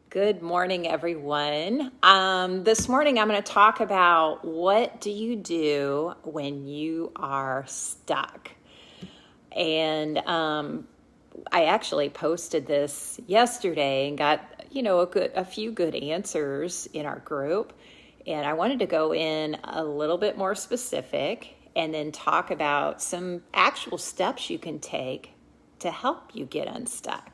Good morning, everyone. This morning I'm going to talk about what do you do when you are stuck. And I actually posted this yesterday and got, a few good answers in our group. And I wanted to go in a little bit more specific and then talk about some actual steps you can take to help you get unstuck.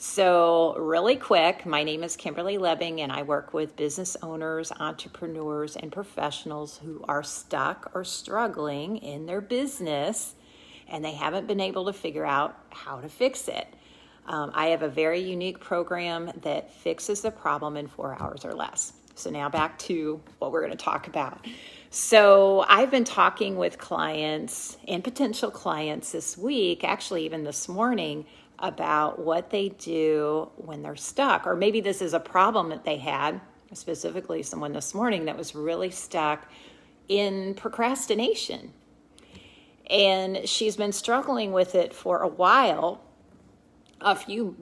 So really quick, my name is Kimberly Lebbing, and I work with business owners, entrepreneurs, and professionals who are stuck or struggling in their business, and they haven't been able to figure out how to fix it. I have a very unique program that fixes the problem in 4 hours or less. So now back to what we're going to talk about. So I've been talking with clients and potential clients this week, actually even this morning, about what they do when they're stuck. Or maybe this is a problem that they had, specifically someone this morning that was really stuck in procrastination. And she's been struggling with it for a while,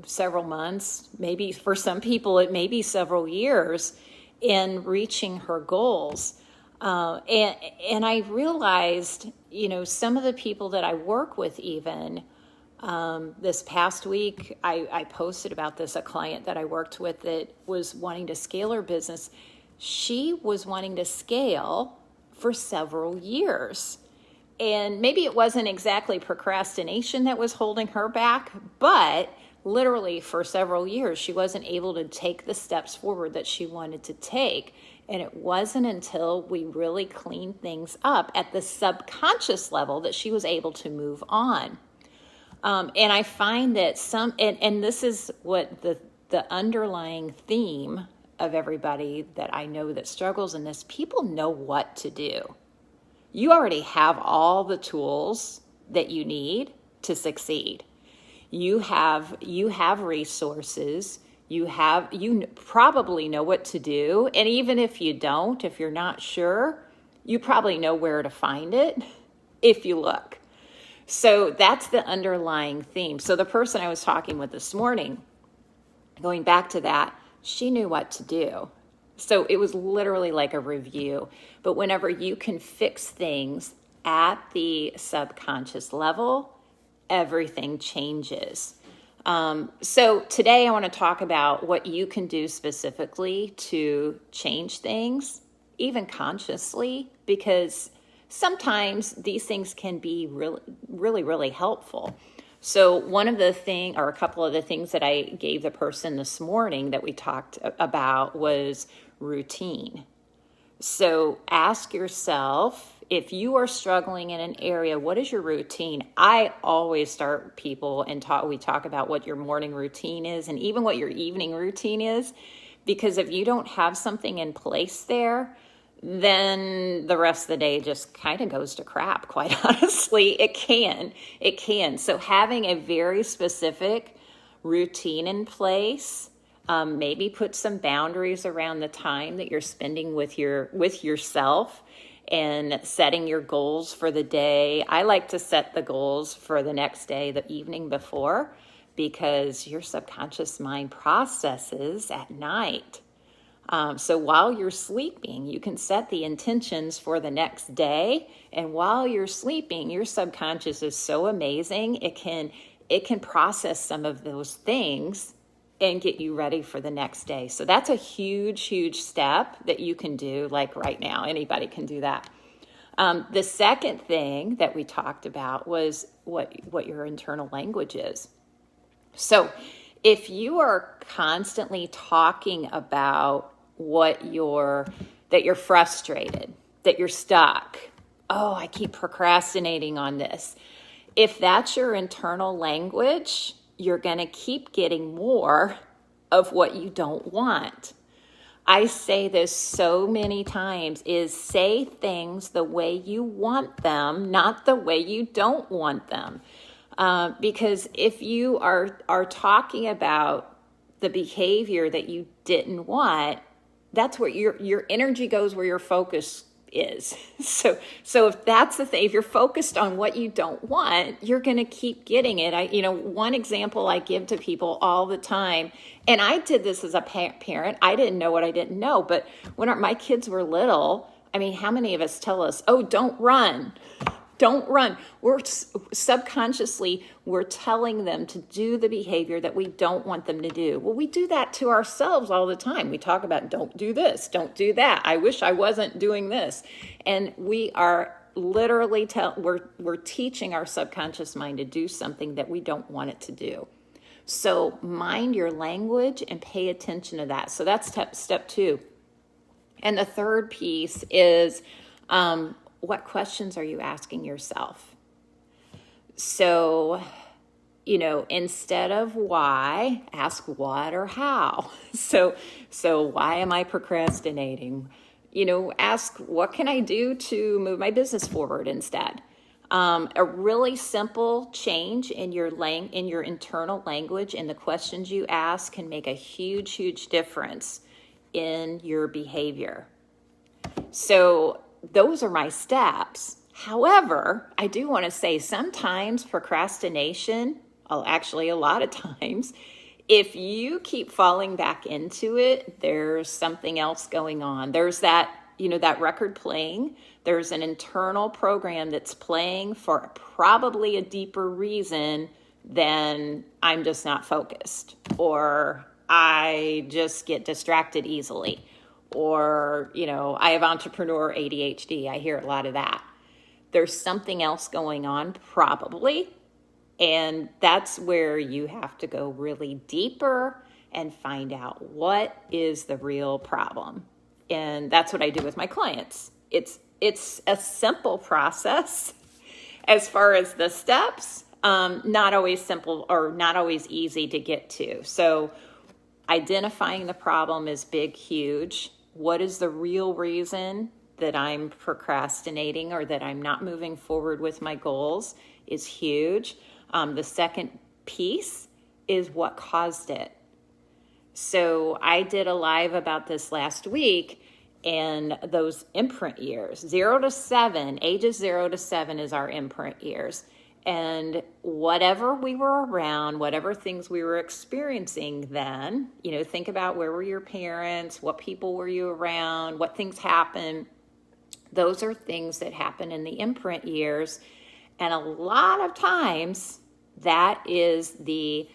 several months, maybe for some people it may be several years in reaching her goals. And I realized, some of the people that I work with even, this past week, I posted about this, a client that I worked with that was wanting to scale her business. She was wanting to scale for several years. And maybe it wasn't exactly procrastination that was holding her back, but literally for several years, she wasn't able to take the steps forward that she wanted to take. And it wasn't until we really cleaned things up at the subconscious level that she was able to move on. And I find that and this is what the underlying theme of everybody that I know that struggles in this, people know what to do. You already have all the tools that you need to succeed. You have resources. You probably know what to do. And even if you don't, if you're not sure, you probably know where to find it if you look. So that's the underlying theme. So the person I was talking with this morning, going back to that, she knew what to do. So it was literally like a review. But whenever you can fix things at the subconscious level, everything changes. So today I want to talk about what you can do specifically to change things, even consciously, because sometimes these things can be really, really, really helpful. So a couple of the things that I gave the person this morning that we talked about was routine. So ask yourself, if you are struggling in an area, what is your routine? I always start people and we talk about what your morning routine is and even what your evening routine is, because if you don't have something in place there, then the rest of the day just kind of goes to crap, quite honestly. It can. So having a very specific routine in place, maybe put some boundaries around the time that you're spending with yourself and setting your goals for the day. I like to set the goals for the next day, the evening before, because your subconscious mind processes at night. So while you're sleeping, you can set the intentions for the next day. And while you're sleeping, your subconscious is so amazing. It can process some of those things and get you ready for the next day. So that's a huge, huge step that you can do like right now. Anybody can do that. The second thing that we talked about was what your internal language is. So if you are constantly talking about that you're frustrated, that you're stuck, oh, I keep procrastinating on this. If that's your internal language, you're going to keep getting more of what you don't want. I say this so many times, is say things the way you want them, not the way you don't want them. Because if you are talking about the behavior that you didn't want, that's where your energy goes, where your focus is. So if that's the thing, if you're focused on what you don't want, you're going to keep getting it. One example I give to people all the time, and I did this as a parent. I didn't know what I didn't know, but when my kids were little, how many of us tell us, oh, don't run. Don't run. We're subconsciously, we're telling them to do the behavior that we don't want them to do. Well, we do that to ourselves all the time. We talk about don't do this, don't do that. I wish I wasn't doing this. And we are literally we're teaching our subconscious mind to do something that we don't want it to do. So mind your language and pay attention to that. So that's step 2. And the third piece is, what questions are you asking yourself? So, instead of why, ask what or how. So why am I procrastinating? Ask what can I do to move my business forward instead? A really simple change in your internal language and the questions you ask can make a huge, huge difference in your behavior. So those are my steps. However, I do want to say sometimes procrastination, actually a lot of times, if you keep falling back into it, there's something else going on. There's that record playing. There's an internal program that's playing for probably a deeper reason than I'm just not focused, or I just get distracted easily, or, I have entrepreneur ADHD. I hear a lot of that. There's something else going on probably, and that's where you have to go really deeper and find out what is the real problem. And that's what I do with my clients. It's a simple process as far as the steps, not always simple or not always easy to get to. So identifying the problem is big, huge. What is the real reason that I'm procrastinating or that I'm not moving forward with my goals is huge. The second piece is what caused it. So I did a live about this last week, and those imprint years, ages 0 to 7 is our imprint years. And whatever we were around, whatever things we were experiencing then, think about where were your parents, what people were you around, what things happened. Those are things that happen in the imprint years. And a lot of times that's the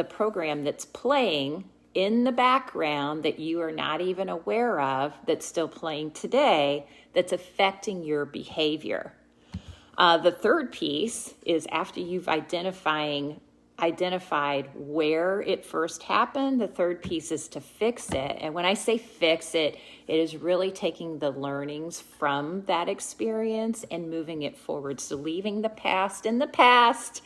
program that's playing in the background that you are not even aware of, that's still playing today, that's affecting your behavior. The third piece is after you've identified where it first happened, the third piece is to fix it. And when I say fix it, it is really taking the learnings from that experience and moving it forward. So leaving the past in the past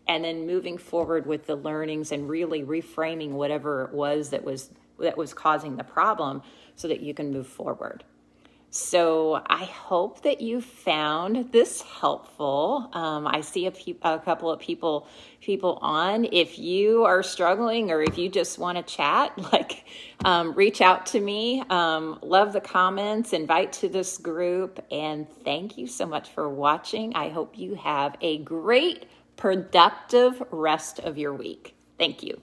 and then moving forward with the learnings and really reframing whatever it was that was causing the problem so that you can move forward. So I hope that you found this helpful. I see a couple of people on. If you are struggling or if you just want to chat, reach out to me. Love the comments, invite to this group, and thank you so much for watching. I hope you have a great, productive rest of your week. Thank you.